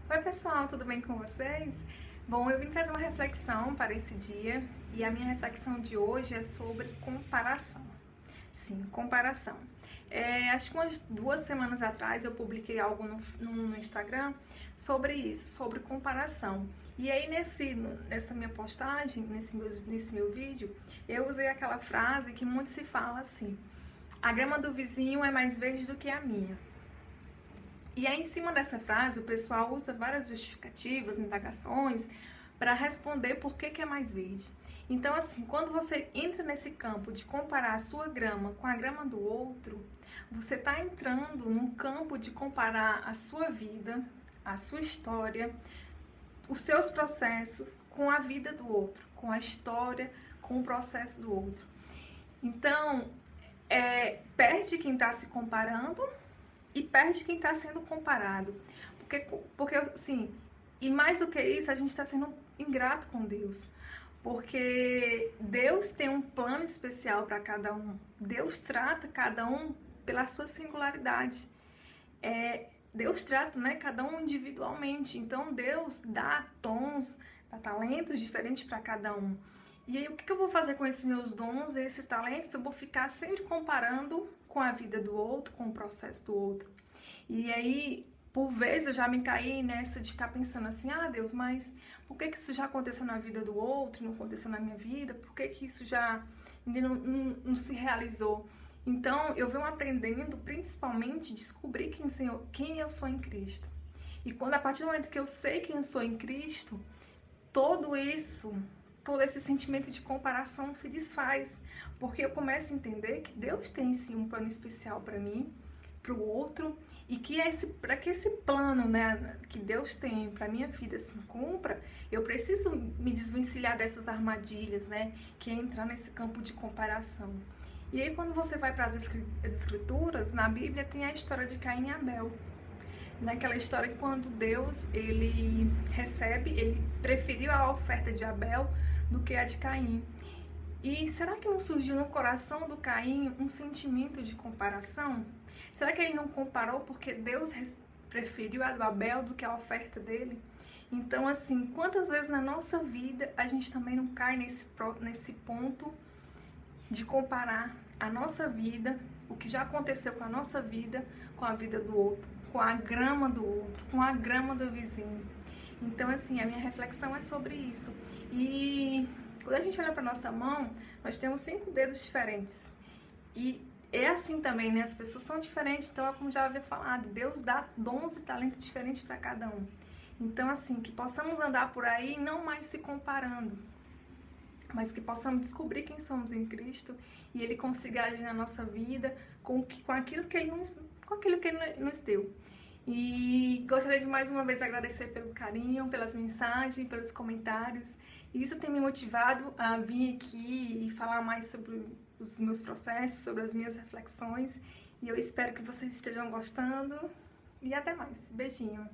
Oi pessoal, tudo bem com vocês? Bom, eu vim trazer uma reflexão para esse dia e a minha reflexão de hoje é sobre comparação. Sim, comparação. Acho que umas 2 semanas atrás eu publiquei algo no Instagram sobre isso, sobre comparação. E aí nessa minha postagem, nesse meu vídeo, eu usei aquela frase que muito se fala assim: a grama do vizinho é mais verde do que a minha. E aí, em cima dessa frase, o pessoal usa várias justificativas, indagações, para responder por que é mais verde. Então, assim, quando você entra nesse campo de comparar a sua grama com a grama do outro, você está entrando num campo de comparar a sua vida, a sua história, os seus processos com a vida do outro, com a história, com o processo do outro. Então, perde quem está se comparando e perde quem está sendo comparado. Porque, assim, e mais do que isso, a gente está sendo ingrato com Deus. Porque Deus tem um plano especial para cada um. Deus trata cada um pela sua singularidade. Deus trata, né, cada um individualmente. Então Deus dá tons, dá talentos diferentes para cada um. E aí o que eu vou fazer com esses meus dons e esses talentos? Eu vou ficar sempre comparando com a vida do outro, com o processo do outro. E aí, por vezes eu já me caí nessa de ficar pensando assim: ah, Deus, mas por que isso já aconteceu na vida do outro e não aconteceu na minha vida? Por que isso já ainda não se realizou? Então, eu venho aprendendo, principalmente, descobrir quem eu sou em Cristo. E quando, a partir do momento que eu sei quem eu sou em Cristo, todo esse sentimento de comparação se desfaz, porque eu começo a entender que Deus tem sim um plano especial para mim, para o outro, e que para que esse plano, né, que Deus tem para minha vida se cumpra, eu preciso me desvencilhar dessas armadilhas, né, que é entrar nesse campo de comparação. E aí quando você vai para as escrituras, na Bíblia tem a história de Caim e Abel. Naquela história que quando Deus, ele preferiu a oferta de Abel do que a de Caim. E será que não surgiu no coração do Caim um sentimento de comparação? Será que ele não comparou porque Deus preferiu a do Abel do que a oferta dele? Então, assim, quantas vezes na nossa vida a gente também não cai nesse ponto de comparar a nossa vida, o que já aconteceu com a nossa vida, com a vida do outro, com a grama do outro, com a grama do vizinho. Então, assim, a minha reflexão é sobre isso. E quando a gente olha para nossa mão, nós temos 5 dedos diferentes. E é assim também, né? As pessoas são diferentes, então é como já havia falado, Deus dá dons e talentos diferentes para cada um. Então, assim, que possamos andar por aí não mais se comparando, mas que possamos descobrir quem somos em Cristo e Ele consiga agir na nossa vida com aquilo que Ele nos deu. E gostaria de mais uma vez agradecer pelo carinho, pelas mensagens, pelos comentários. Isso tem me motivado a vir aqui e falar mais sobre os meus processos, sobre as minhas reflexões. E eu espero que vocês estejam gostando. E até mais. Beijinho!